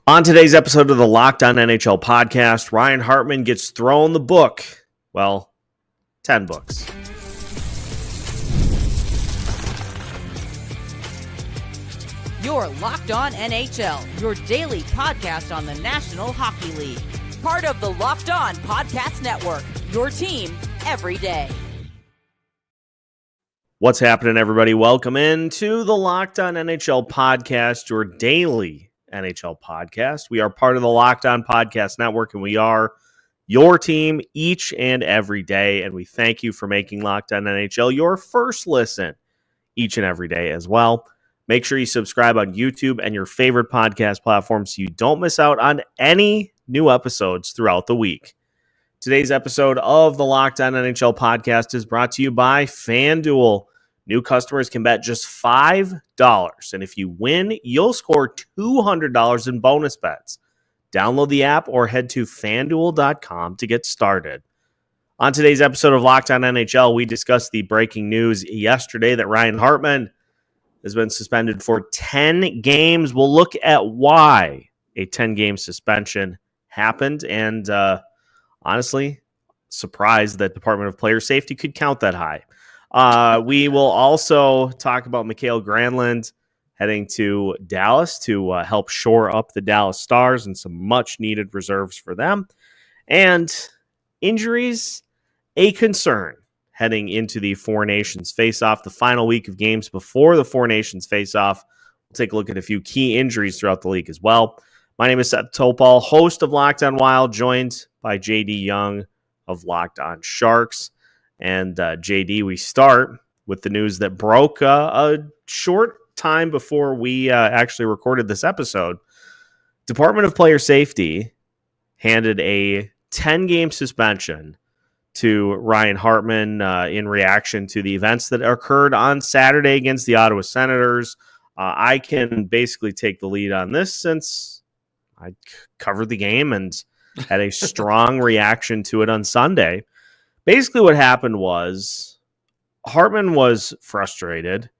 On today's episode of the Locked On NHL podcast, Ryan Hartman gets thrown the book. Well, 10 books. You're Locked On NHL, your daily podcast on the National Hockey League. Part of the Locked On Podcast Network, your team every day. What's happening, everybody? Welcome into the Locked On NHL podcast, your daily NHL podcast. We are part of the Locked On Podcast Network, and we are your team each and every day. And we thank you for making Locked On NHL your first listen each and every day as well. Make sure you subscribe on YouTube and your favorite podcast platform so you don't miss out on any new episodes throughout the week. Today's episode of the Locked On NHL podcast is brought to you by FanDuel. New customers can bet just $5, and if you win, you'll score $200 in bonus bets. Download the app or head to FanDuel.com to get started. On today's episode of Locked On NHL, we discussed the breaking news yesterday that Ryan Hartman has been suspended for 10 games. We'll look at why a 10-game suspension happened, and honestly, surprised that Department of Player Safety could count that high. We will also talk about Mikhail Granlund heading to Dallas to help shore up the Dallas Stars and some much-needed reserves for them. And injuries, a concern heading into the Four Nations face-off, the final week of games before the Four Nations face-off. We'll take a look at a few key injuries throughout the league as well. My name is Seth Topal, host of Locked On Wild, joined by JD Young of Locked On Sharks. And JD, we start with the news that broke a short time before we actually recorded this episode. Department of Player Safety handed a 10-game suspension to Ryan Hartman in reaction to the events that occurred on Saturday against the Ottawa Senators. I can basically take the lead on this since I covered the game and had a strong reaction to it on Sunday. Basically what happened was Hartman was frustrated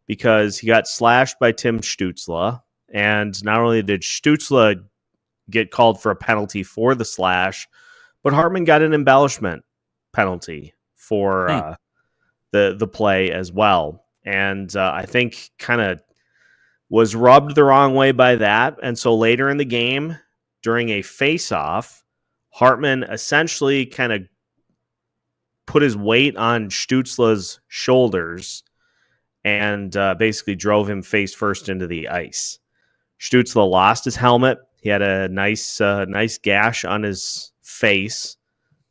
because he got slashed by Tim Stutzle, and not only did Stutzle get called for a penalty for the slash, but Hartman got an embellishment penalty for the play as well. And I think kind of was rubbed the wrong way by that. And so later in the game, during a face-off, Hartman essentially kind of put his weight on Stutzle's shoulders and basically drove him face first into the ice. Stutzle lost his helmet. He had a nice gash on his face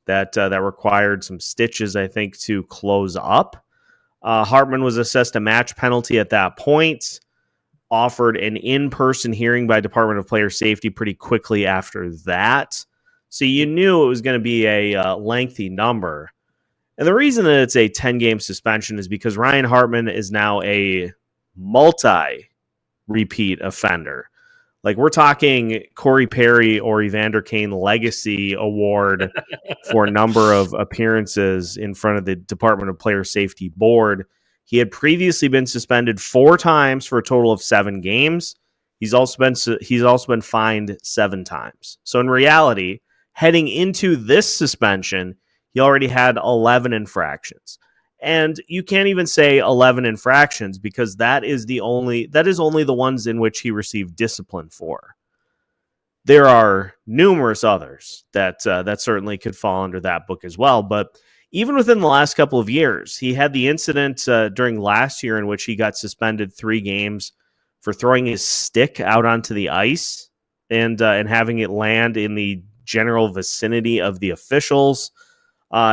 that required some stitches, I think, to close up. Hartman was assessed a match penalty at that point, offered an in-person hearing by Department of Player Safety pretty quickly after that. So you knew it was going to be a lengthy number. And the reason that it's a 10-game suspension is because Ryan Hartman is now a multi-repeat offender. Like, we're talking Corey Perry or Evander Kane Legacy Award for a number of appearances in front of the Department of Player Safety Board. He had previously been suspended 4 times for a total of 7 games. He's also been fined 7 times. So in reality, heading into this suspension, he already had 11 infractions. And you can't even say 11 infractions because that is only the ones in which he received discipline for. There are numerous others that certainly could fall under that book as well. But even within the last couple of years, he had the incident during last year in which he got suspended 3 games for throwing his stick out onto the ice and having it land in the general vicinity of the officials.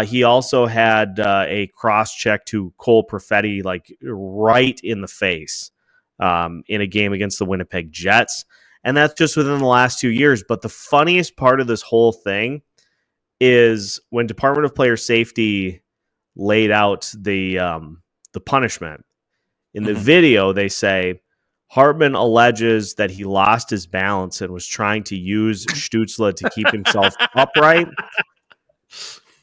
He also had a cross-check to Cole Perfetti, like right in the face in a game against the Winnipeg Jets. And that's just within the last 2 years. But the funniest part of this whole thing is when Department of Player Safety laid out the punishment. In the video, they say, Hartman alleges that he lost his balance and was trying to use Stutzle to keep himself upright.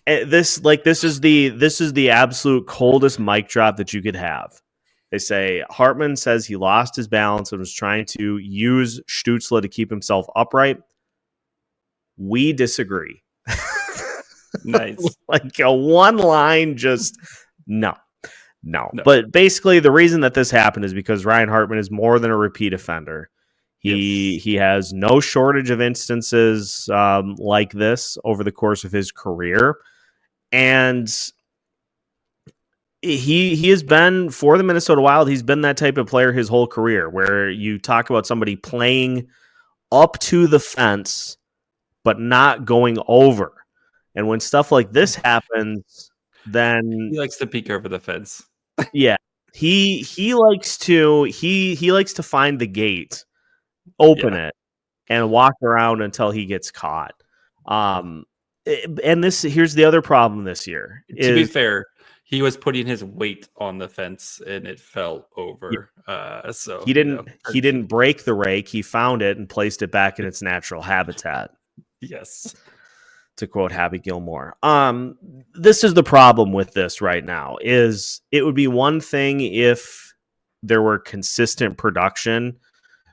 This is the absolute coldest mic drop that you could have. They say Hartman says he lost his balance and was trying to use Stutzle to keep himself upright. We disagree. Nice. Like a one line, just no. But basically, the reason that this happened is because Ryan Hartman is more than a repeat offender. He has no shortage of instances like this over the course of his career, and he has been, for the Minnesota Wild, he's been that type of player his whole career, where you talk about somebody playing up to the fence but not going over. And when stuff like this happens, then he likes to peek over the fence. Yeah. He likes to find the gate, open it, and walk around until he gets caught. And here's the other problem this year. To be fair, he was putting his weight on the fence and it fell over. So he didn't break the rake. He found it and placed it back in its natural habitat. Yes. To quote Happy Gilmore. This is the problem with this right now, is it would be one thing if there were consistent production.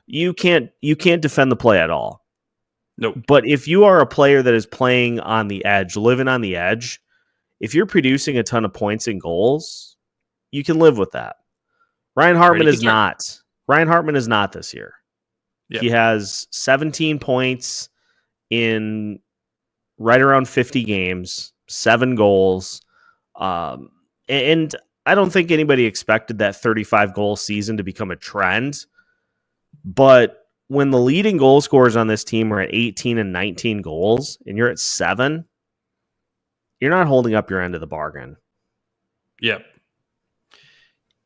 You can't defend the play at all. Nope. But if you are a player that is playing on the edge, living on the edge, if you're producing a ton of points and goals, you can live with that. Ryan Hartman is not. Ryan Hartman is not this year. Yep. He has 17 points in right around 50 games, 7 goals. And I don't think anybody expected that 35-goal season to become a trend. But when the leading goal scorers on this team are at 18 and 19 goals, and you're at 7, you're not holding up your end of the bargain. Yep.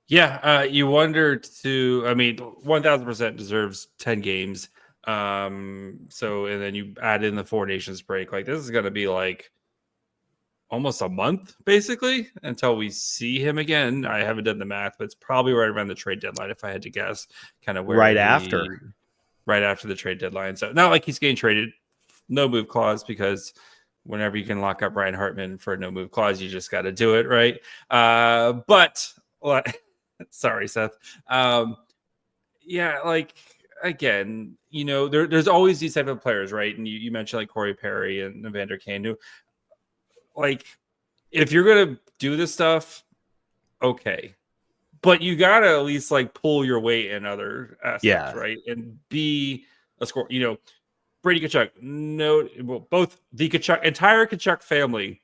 Yeah, you wonder 1,000% deserves 10 games. And then you add in the 4 Nations break. Like, this is going to be like almost a month basically until we see him again. I haven't done the math, but it's probably right around the trade deadline if I had to guess, kind of where right after the trade deadline. So not like he's getting traded, no move clause, because whenever you can lock up Ryan Hartman for a no move clause, you just got to do it, right? Sorry, Seth. Again, there's always these type of players, right? And you mentioned like Corey Perry and Evander Kane, who, like, if you're going to do this stuff, okay. But you got to at least like pull your weight in other aspects, right? And be a score. Brady Tkachuk, both the entire Tkachuk family,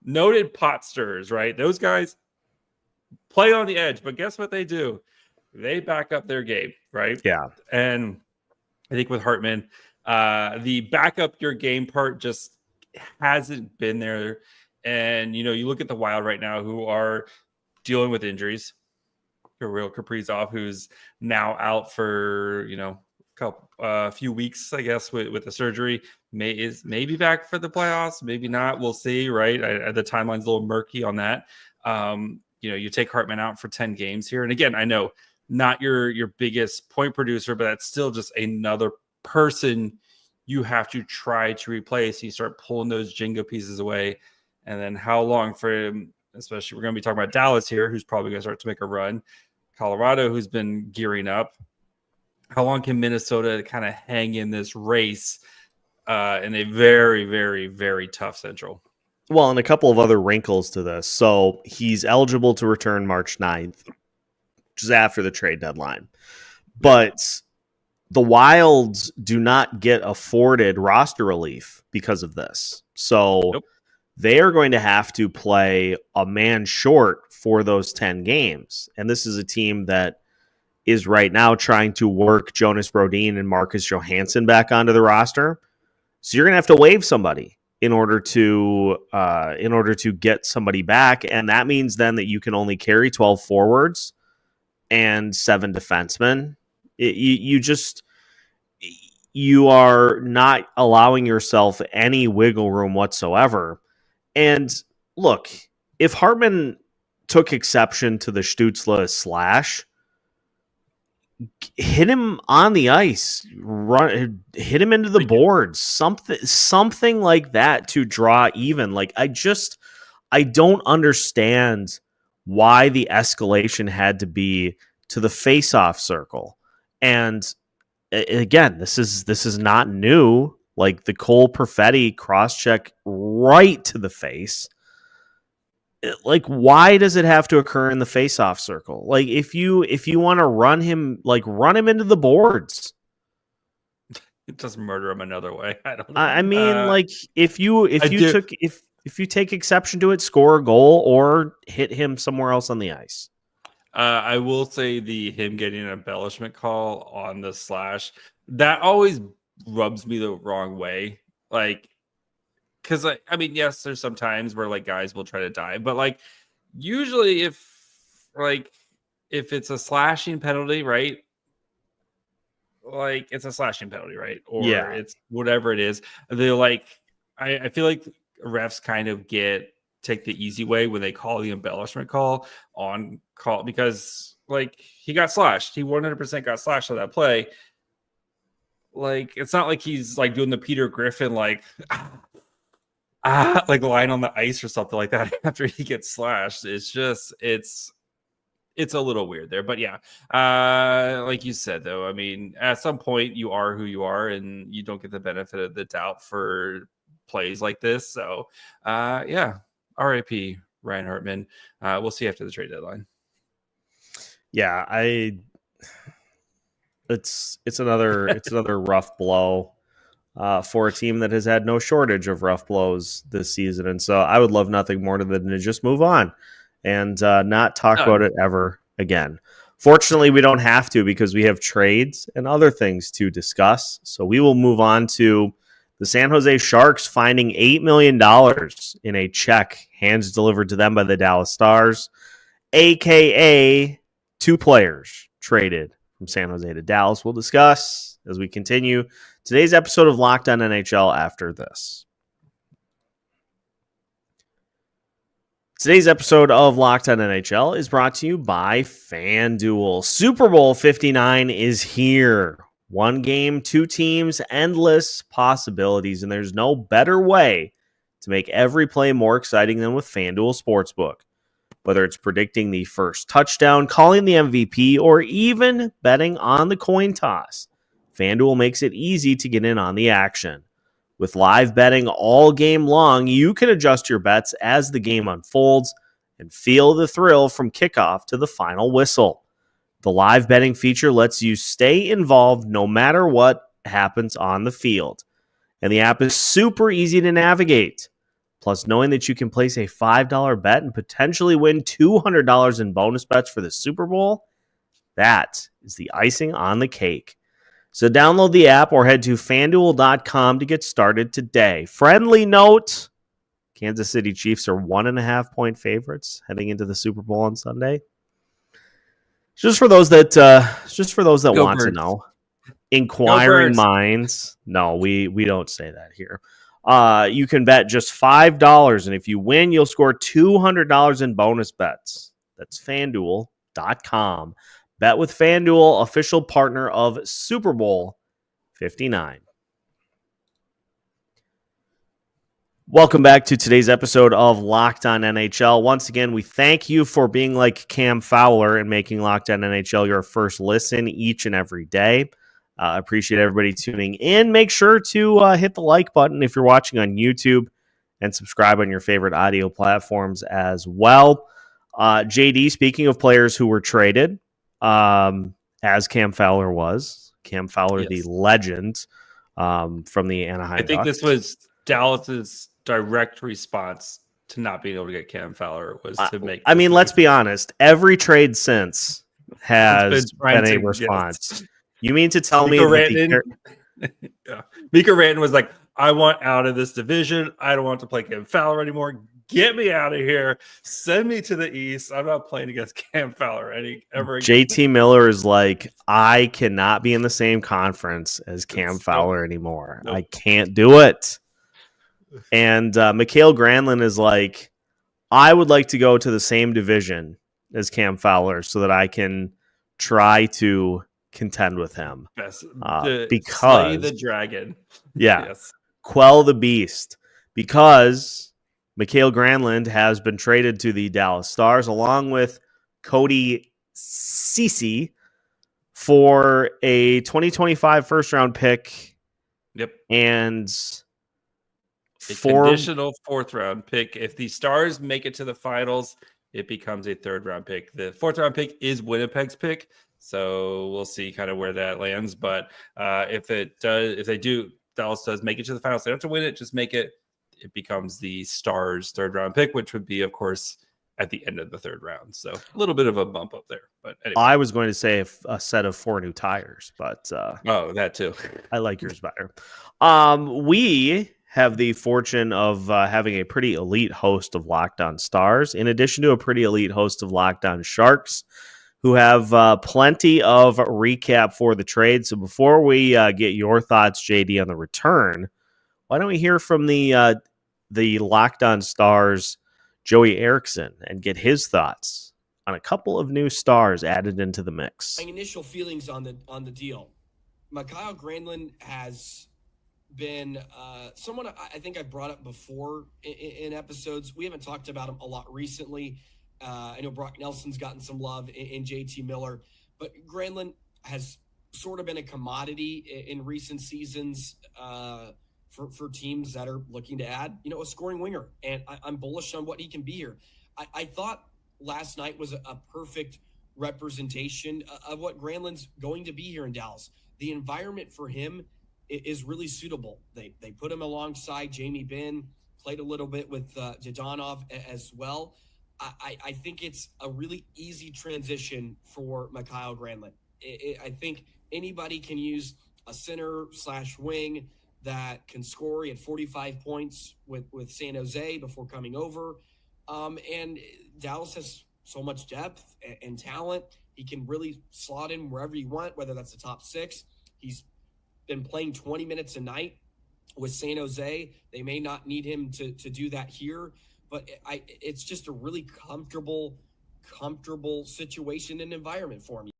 noted pot stirrers, right? Those guys play on the edge, but guess what they do? They back up their game, right? Yeah. And I think with Hartman, the back up your game part just hasn't been there. And, you look at the Wild right now who are dealing with injuries. Kirill Kaprizov, who's now out for, a few weeks, I guess, with the surgery, maybe back for the playoffs, maybe not. We'll see, right? The timeline's a little murky on that. You take Hartman out for 10 games here. And again, I know not your biggest point producer, but that's still just another person you have to try to replace. You start pulling those Jenga pieces away. And then how long for him, especially we're going to be talking about Dallas here, who's probably going to start to make a run. Colorado, who's been gearing up. How long can Minnesota kind of hang in this race in a very, very, very tough Central? Well, and a couple of other wrinkles to this. So he's eligible to return March 9th, which is after the trade deadline. But the Wilds do not get afforded roster relief because of this. So they are going to have to play a man short for those 10 games. And this is a team that is right now trying to work Jonas Brodin and Marcus Johansson back onto the roster. So you're going to have to waive somebody in order to get somebody back. And that means then that you can only carry 12 forwards and 7 defensemen. You are not allowing yourself any wiggle room whatsoever. And look, if Hartman took exception to the Stutzle slash, hit him on the ice, hit him into the boards, something like that to draw even. Like, I don't understand why the escalation had to be to the face-off circle. And again, this is not new. Like the Cole Perfetti cross-check right to the face. Like, why does it have to occur in the face-off circle? Like, if you want to run him into the boards. It does murder him another way. I don't know. I mean, like if you take exception to it, score a goal or hit him somewhere else on the ice. I will say him getting an embellishment call on the slash, that always rubs me the wrong way. Like, because I mean, yes, there's some times where like guys will try to dive, but like usually if it's a slashing penalty, right? Like it's a slashing penalty, right? Or it's whatever it is. They're like, I feel like refs kind of take the easy way when they call the embellishment call on call, because like he got slashed. He 100% got slashed on that play. Like, it's not like he's like doing the Peter Griffin, like, like lying on the ice or something like that after he gets slashed. It's just, it's a little weird there. But yeah, like you said, though, I mean, at some point you are who you are and you don't get the benefit of the doubt for plays like this. So yeah, RIP Ryan Hartman. We'll see after the trade deadline. Yeah, it's another rough blow for a team that has had no shortage of rough blows this season. And so I would love nothing more than to just move on and not talk about it ever again. Fortunately, we don't have to, because we have trades and other things to discuss. So we will move on to the San Jose Sharks finding $8 million in a check, hands delivered to them by the Dallas Stars, a.k.a. 2 players traded from San Jose to Dallas. We'll discuss as we continue today's episode of Locked On NHL after this. Today's episode of Locked On NHL is brought to you by FanDuel. Super Bowl 59 is here. 1 game, 2 teams, endless possibilities, and there's no better way to make every play more exciting than with FanDuel Sportsbook. Whether it's predicting the first touchdown, calling the MVP, or even betting on the coin toss, FanDuel makes it easy to get in on the action. With live betting all game long, you can adjust your bets as the game unfolds and feel the thrill from kickoff to the final whistle. The live betting feature lets you stay involved no matter what happens on the field. And the app is super easy to navigate. Plus, knowing that you can place a $5 bet and potentially win $200 in bonus bets for the Super Bowl, that is the icing on the cake. So download the app or head to FanDuel.com to get started today. Friendly note, Kansas City Chiefs are 1.5-point favorites heading into the Super Bowl on Sunday. Just for those that want to know. Inquiring minds. No, we don't say that here. You can bet just $5, and if you win, you'll score $200 in bonus bets. That's FanDuel.com. Bet with FanDuel, official partner of Super Bowl 59. Welcome back to today's episode of Locked On NHL. Once again, we thank you for being like Cam Fowler and making Locked On NHL your first listen each and every day. Appreciate everybody tuning in. Make sure to hit the like button if you're watching on YouTube and subscribe on your favorite audio platforms as well. JD, speaking of players who were traded, as Cam Fowler was. Cam Fowler, yes, the legend from the Anaheim I think Ducks. This was Dallas's direct response to not being able to get Cam Fowler was to make. I mean, let's be honest. Every trade since has been a response. Yes. You mean to tell me that Mika Rantanen was like, I want out of this division. I don't want to play Cam Fowler anymore. Get me out of here. Send me to the East. I'm not playing against Cam Fowler ever again. JT Miller is like, I cannot be in the same conference as Cam Fowler anymore. Nope. I can't do it. And Mikhail Granlund is like, I would like to go to the same division as Cam Fowler so that I can try to contend with him. Yes. Because slay the dragon. Yeah. Yes. Quell the beast. Because Mikhail Granlund has been traded to the Dallas Stars along with Cody Ceci for a 2025 first-round pick. Yep. And a conditional 4th-round pick. If the Stars make it to the finals, it becomes a 3rd-round pick. The 4th-round pick is Winnipeg's pick, so we'll see kind of where that lands. But if Dallas does make it to the finals, they don't have to win it, just make it. It becomes the Stars' 3rd-round pick, which would be, of course, at the end of the 3rd round. So a little bit of a bump up there. But anyway. I was going to say a set of 4 new tires, but that too. I like yours better. We have the fortune of having a pretty elite host of Locked On Stars, in addition to a pretty elite host of Locked On Sharks, who have plenty of recap for the trade. So before we get your thoughts, JD, on the return, why don't we hear from the Locked On Stars, Joey Erickson, and get his thoughts on a couple of new stars added into the mix. My initial feelings on the deal. Mikhail Granlund has been someone I think I've brought up before in episodes. We haven't talked about him a lot recently. I know Brock Nelson's gotten some love in JT Miller, but Granlund has sort of been a commodity in recent seasons for teams that are looking to add, a scoring winger. And I'm bullish on what he can be here. I thought last night was a perfect representation of what Granlund's going to be here in Dallas. The environment for him is really suitable. They put him alongside Jamie Benn, played a little bit with Dodonov as well. I think it's a really easy transition for Mikhail Granlund. I think anybody can use a center/wing that can score. He had 45 points with San Jose before coming over. And Dallas has so much depth and talent. He can really slot in wherever you want, whether that's the top 6. He's been playing 20 minutes a night with San Jose. They may not need him to do that here, but it's just a really comfortable situation and environment for him.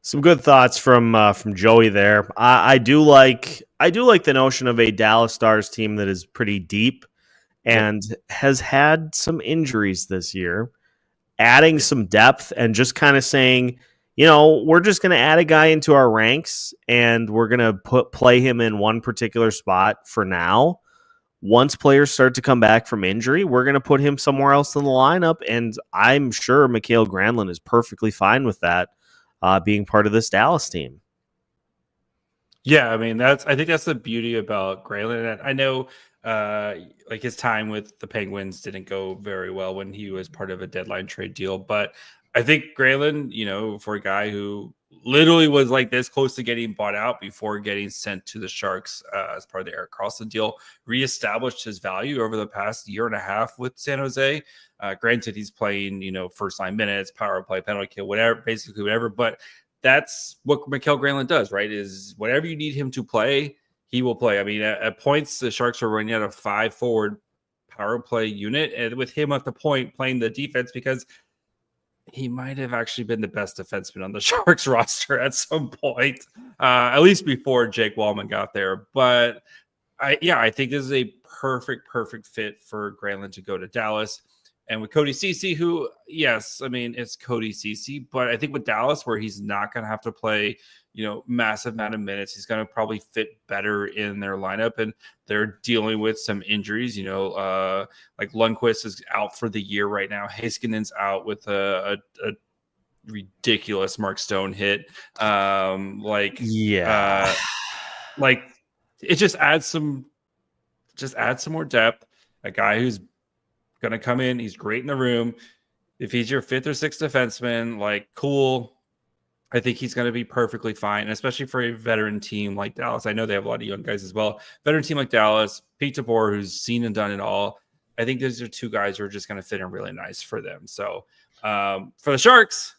Some good thoughts from Joey there. I do like the notion of a Dallas Stars team that is pretty deep and has had some injuries this year, adding some depth and just kind of saying, we're just going to add a guy into our ranks and we're going to play him in one particular spot for now. Once players start to come back from injury, we're going to put him somewhere else in the lineup, and I'm sure Mikhail Granlund is perfectly fine with that. Being part of this Dallas team. Yeah, I mean, I think that's the beauty about Granlund. I know like his time with the Penguins didn't go very well when he was part of a deadline trade deal, but I think Granlund, for a guy who literally was like this close to getting bought out before getting sent to the Sharks as part of the Erik Karlsson deal, reestablished his value over the past year and a half with San Jose. Granted, he's playing, first line minutes, power play, penalty kill, whatever, basically whatever. But that's what Mikhail Granlund does, right? Is whatever you need him to play, he will play. I mean, at points, the Sharks are running out of 5 forward power play unit, and with him at the point playing the defense, because he might have actually been the best defenseman on the Sharks roster at some point, at least before Jake Wallman got there. But I think this is a perfect fit for Granlund to go to Dallas. And with Cody Ceci, who, yes, I mean, it's Cody Ceci, but I think with Dallas, where he's not going to have to play, massive amount of minutes, he's going to probably fit better in their lineup. And they're dealing with some injuries, like Lundqvist is out for the year right now. Heiskanen's out with a ridiculous Mark Stone hit. Like it just adds some more depth. A guy who's going to come in. He's great in the room. If he's your 5th or 6th defenseman, cool. I think he's going to be perfectly fine, and especially for a veteran team like Dallas. I know they have a lot of young guys as well. Veteran team like Dallas, Pete DeBoer, who's seen and done it all. I think those are 2 guys who are just going to fit in really nice for them. So for the Sharks,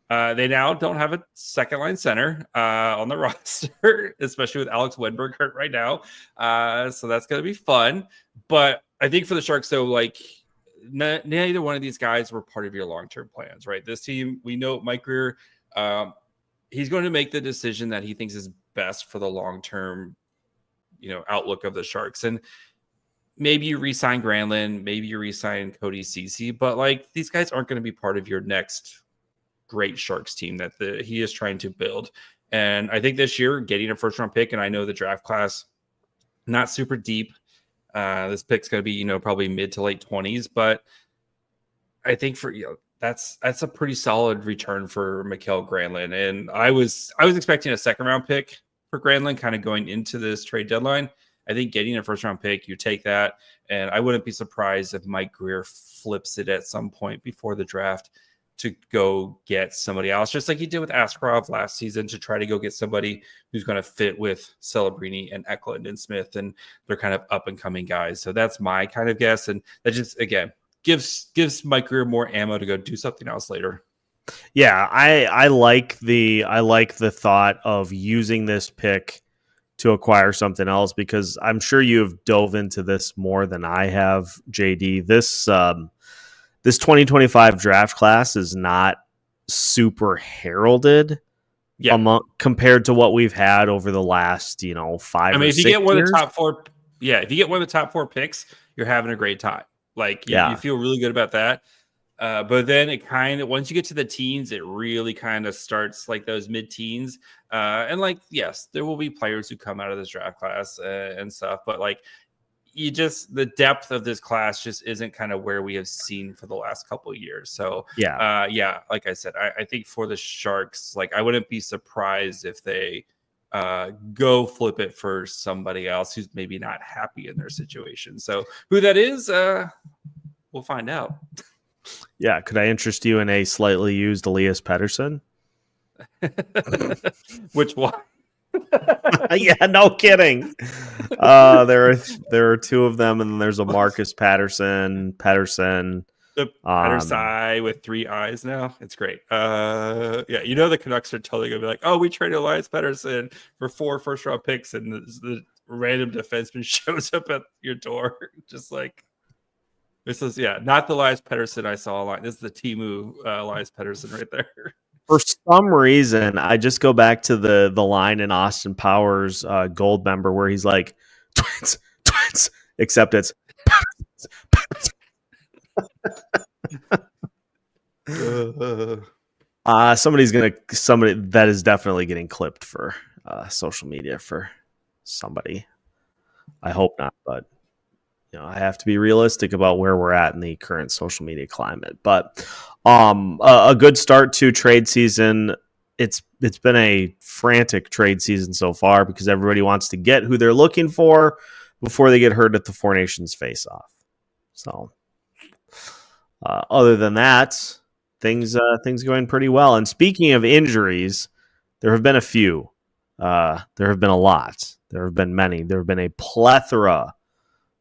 they now don't have a second-line center on the roster, especially with Alex Wedberg hurt right now. So that's going to be fun. But I think for the Sharks, though, neither one of these guys were part of your long-term plans, right? This team, we know Mike Grier, he's going to make the decision that he thinks is best for the long-term outlook of the Sharks. And maybe you re-sign Granlund, maybe you re-sign Cody, Ceci, but like these guys aren't going to be part of your next great Sharks team that he is trying to build. And I think this year getting a first round pick, and I know the draft class not super deep. This pick's going to be probably mid to late 20s, but I think for that's a pretty solid return for Mikhail Granlund. And I was expecting a second round pick for Granlund kind of going into this trade deadline. I think getting a first round pick, you take that. And I wouldn't be surprised if Mike Grier flips it at some point before the draft to go get somebody else, just like he did with Askarov last season, to try to go get somebody who's going to fit with Celebrini and Eklund and Smith. And they're kind of up and coming guys. So that's my kind of guess. And that just, again, gives Mike Grier more ammo to go do something else later. Yeah, I like the thought of using this pick to acquire something else, because I'm sure you have dove into this more than I have, JD. This 2025 draft class is not super heralded compared to what we've had over the last 5 or 6 years. If you get one of the top four, if you get one of the top 4 picks, you're having a great time. Like you feel really good about that. But then it kind of, once you get to the teens, it really kind of starts like those mid-teens. And like, yes, there will be players who come out of this draft class and stuff, but like the depth of this class just isn't kind of where we have seen for the last couple of years. So like I said, I think for the Sharks, like I wouldn't be surprised if they go flip it for somebody else who's maybe not happy in their situation. So who that is, we'll find out. Yeah, could I interest you in a slightly used Elias Pettersson? Which one? Yeah, no kidding. There are 2 of them, and then there's a Marcus Pettersson. The Pettersson with 3 eyes now. It's great. The Canucks are totally gonna be like, oh, we traded Elias Pettersson for 4 first-round picks, and the random defenseman shows up at your door, just like. This is not the Elias Pettersson I saw online. This is the Timu Elias Pettersson right there. For some reason, I just go back to the line in Austin Powers Gold Member where he's like, twins, except it's somebody that is definitely getting clipped for social media for somebody. I hope not, but I have to be realistic about where we're at in the current social media climate. But a good start to trade season. It's been a frantic trade season so far because everybody wants to get who they're looking for before they get hurt at the Four Nations face-off. So other than that, things going pretty well. And speaking of injuries, there have been a few. There have been a lot. There have been many. There have been a plethora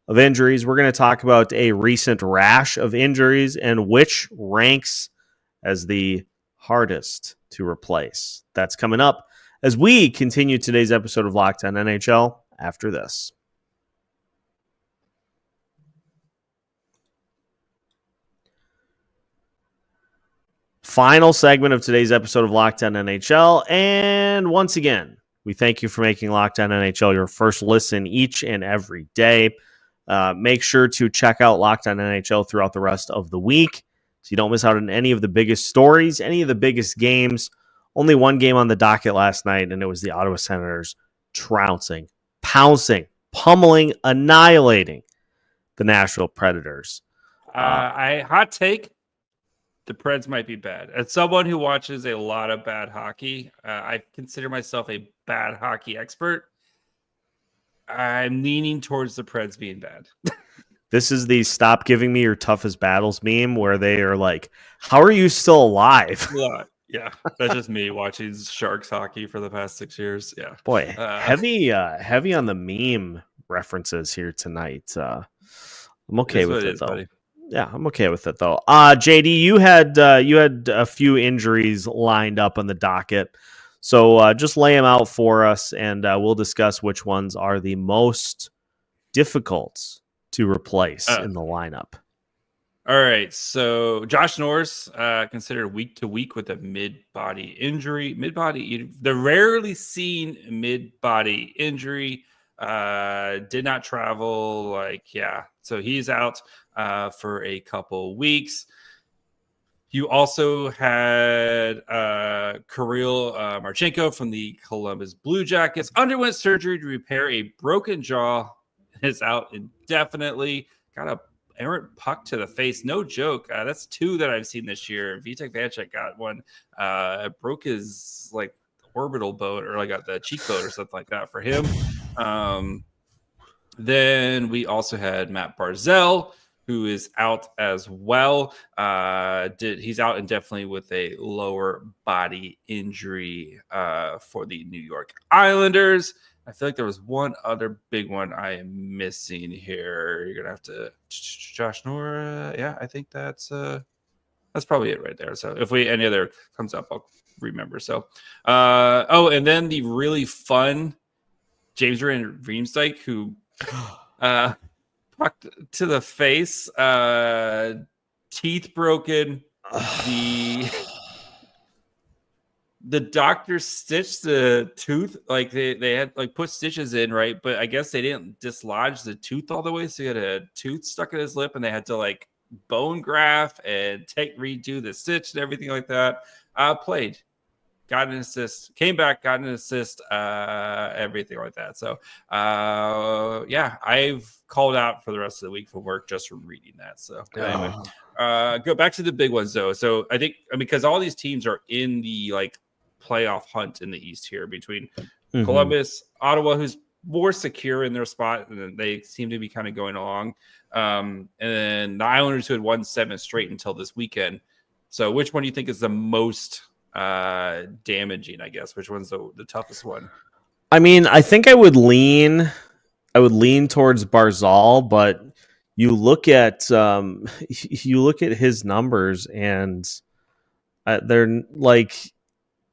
of injuries. We're going to talk about a recent rash of injuries and which ranks as the hardest to replace. That's coming up as we continue today's episode of Locked On NHL after this. Final segment of today's episode of Locked On NHL. And once again, we thank you for making Locked On NHL your first listen each and every day. Make sure to check out Locked On NHL throughout the rest of the week so you don't miss out on any of the biggest stories, any of the biggest games. Only one game on the docket last night, and it was the Ottawa Senators trouncing, pouncing, pummeling, annihilating the Nashville Predators. Hot take, the Preds might be bad. As someone who watches a lot of bad hockey, I consider myself a bad hockey expert. I'm leaning towards the Preds being bad. This is the stop giving me your toughest battles meme where they are like, how are you still alive? Yeah, that's just me watching Sharks hockey for the past 6 years. Yeah. Boy, heavy on the meme references here tonight. I'm okay with it, though. Buddy. Yeah, I'm okay with it, though. JD, you had a few injuries lined up on the docket. So just lay them out for us, and we'll discuss which ones are the most difficult to replace in the lineup. All right. So Josh Norris considered week to week with a mid-body injury. The rarely seen mid-body injury. did not travel. So he's out for a couple weeks. You also had Kirill Marchenko from the Columbus Blue Jackets. Underwent surgery to repair a broken jaw. Is out indefinitely. Got a errant puck to the face. No joke. That's 2 that I've seen this year. Vitek Vanecek got one. Broke his orbital bone or the cheekbone or something like that for him. Then we also had Mathew Barzal, who is out as well. He's out indefinitely with a lower body injury for the New York Islanders. I feel like there was one other big one I am missing here. You're gonna have to Josh Norris. Yeah, I think that's probably it right there. So if any other comes up, I'll remember. So and then the really fun James Riemsdyk, who pucked to the face, teeth broken. The doctor stitched the tooth, they had put stitches in, right? But I guess they didn't dislodge the tooth all the way, so he had a tooth stuck in his lip, and they had to bone graft and redo the stitch and everything like that. Played, got an assist, came back, got an assist, everything like that. So I've called out for the rest of the week from work just from reading that. So anyway, go back to the big ones though. So I think because all these teams are in the playoff hunt in the East here between Columbus, Ottawa, who's more secure in their spot, and they seem to be kind of going along, and then the Islanders, who had won 7 straight until this weekend. So which one do you think is the most damaging? I guess which one's the toughest one? I mean, I think I would lean towards Barzal, but you look at his numbers, and they're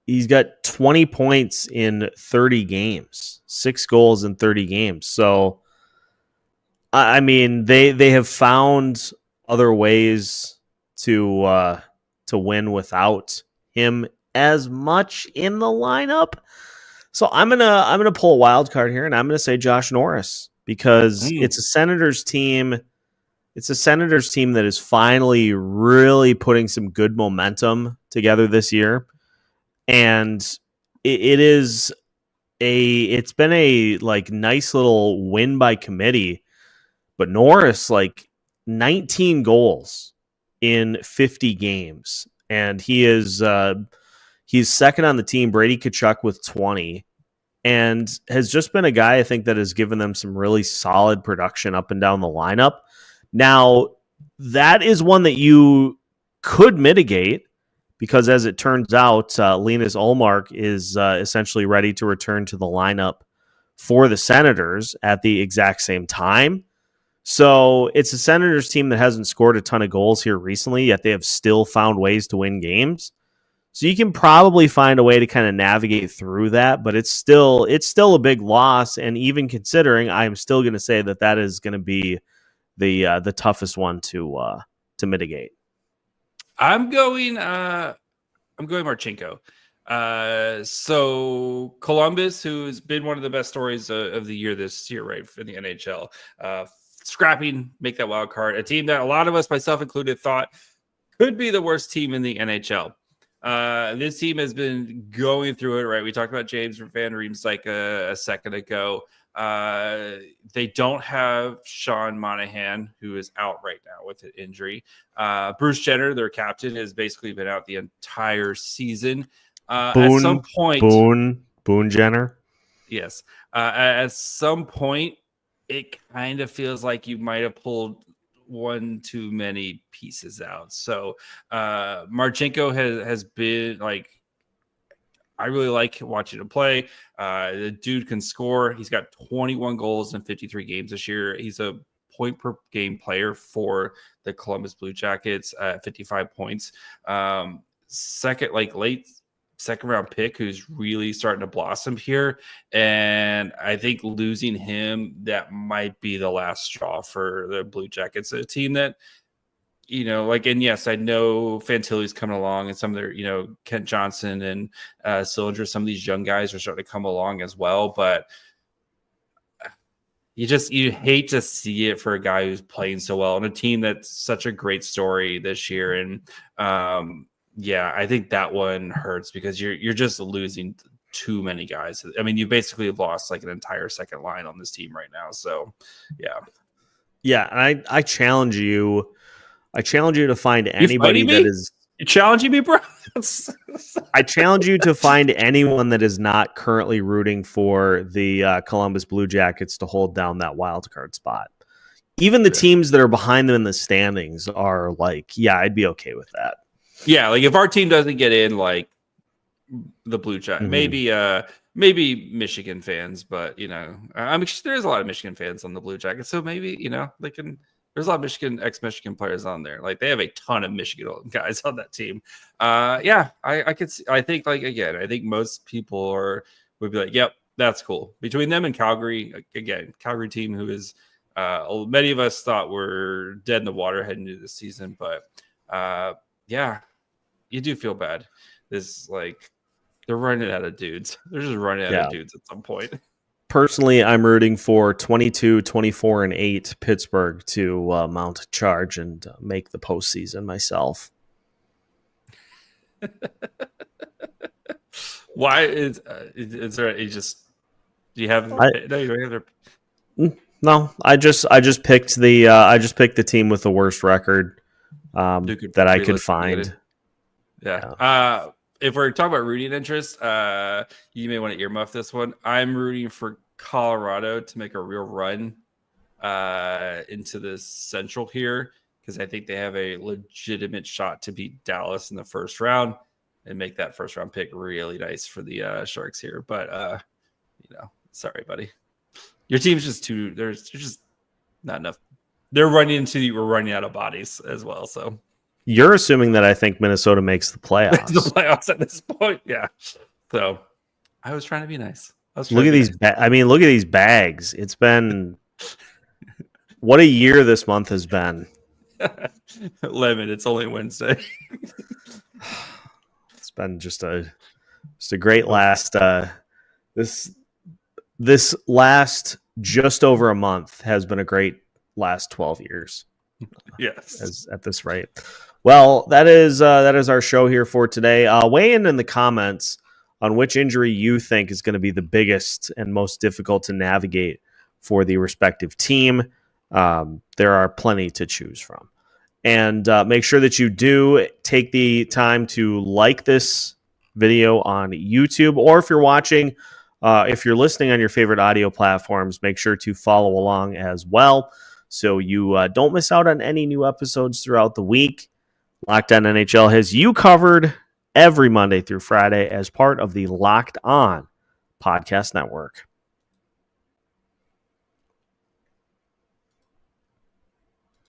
he's got 20 points in 30 games, 6 goals in 30 games. So I mean, they have found other ways to win without him as much in the lineup. So I'm gonna pull a wild card here, and I'm gonna say Josh Norris, because it's a Senators team. It's a Senators team that is finally really putting some good momentum together this year, and it's been a nice little win by committee. But Norris 19 goals in 50 games, and he's second on the team. Brady Tkachuk with 20. And has just been a guy, I think, that has given them some really solid production up and down the lineup. Now, that is one that you could mitigate, because as it turns out, Linus Ullmark is essentially ready to return to the lineup for the Senators at the exact same time. So it's a Senators team that hasn't scored a ton of goals here recently, yet they have still found ways to win games. So you can probably find a way to kind of navigate through that, but it's still a big loss. And even considering, I'm still going to say that is going to be the toughest one to mitigate. I'm going Marchenko. So Columbus, who's been one of the best stories of the year this year, right, in the NHL, scrapping, make that wild card. A team that a lot of us, myself included, thought could be the worst team in the NHL. This team has been going through it, right? We talked about James Van Riemsdyk a second ago. They don't have Sean Monahan, who is out right now with an injury. Bruce Jenner, their captain, has basically been out the entire season. At some point, Boone Jenner. Yes. At some point, it kind of feels like you might have pulled one too many pieces out. So Marchenko has been I really like watching him play. The dude can score. He's got 21 goals in 53 games this year. He's a point per game player for the Columbus Blue Jackets at 55 points. Late second round pick who's really starting to blossom here. And I think losing him, that might be the last straw for the Blue Jackets, a team that, and yes, I know Fantilli's coming along, and some of their, Kent Johnson and Sillinger, some of these young guys are starting to come along as well. But you hate to see it for a guy who's playing so well on a team that's such a great story this year. And I think that one hurts because you're just losing too many guys. I mean, you basically lost like an entire second line on this team right now. So yeah. And I challenge you. I challenge you to find anybody that is. You're challenging me, bro. I challenge you to find anyone that is not currently rooting for the Columbus Blue Jackets to hold down that wild card spot. Even the teams that are behind them in the standings are like, yeah, I'd be okay with that. Yeah, like if our team doesn't get in, like the Blue Jackets, maybe Michigan fans, but I mean, there's a lot of Michigan fans on the Blue Jackets, so maybe they can. There's a lot of ex-Michigan players on there. Like they have a ton of Michigan guys on that team. I could see, I think I think most people would be like, yep, that's cool. Between them and Calgary, Calgary team who is many of us thought were dead in the water heading into this season, but you do feel bad. This they're running out of dudes. They're just running out of dudes at some point. Personally, I'm rooting for 22, 24, and 8 Pittsburgh to mount a charge and make the postseason myself. Why is there? You have no. I just picked the team with the worst record that I could find. Yeah. If we're talking about rooting interest, you may want to earmuff this one. I'm rooting for Colorado to make a real run into the Central here because I think they have a legitimate shot to beat Dallas in the first round and make that first round pick really nice for the Sharks here. But sorry, buddy, your team's just too. There's just not enough. We're running out of bodies as well. So. You're assuming that I think Minnesota makes the playoffs. The playoffs at this point, yeah. So I was trying to be nice. Look at these. Look at these bags. It's been what a year this month has been. Lemon. It's only Wednesday. It's been just a great last. This last just over a month has been a great last 12 years. Yes, at this rate. Well, that is our show here for today. Weigh in the comments on which injury you think is going to be the biggest and most difficult to navigate for the respective team. There are plenty to choose from. And make sure that you do take the time to like this video on YouTube, or if you're listening on your favorite audio platforms, make sure to follow along as well so you don't miss out on any new episodes throughout the week. Locked On NHL has you covered every Monday through Friday as part of the Locked On Podcast Network.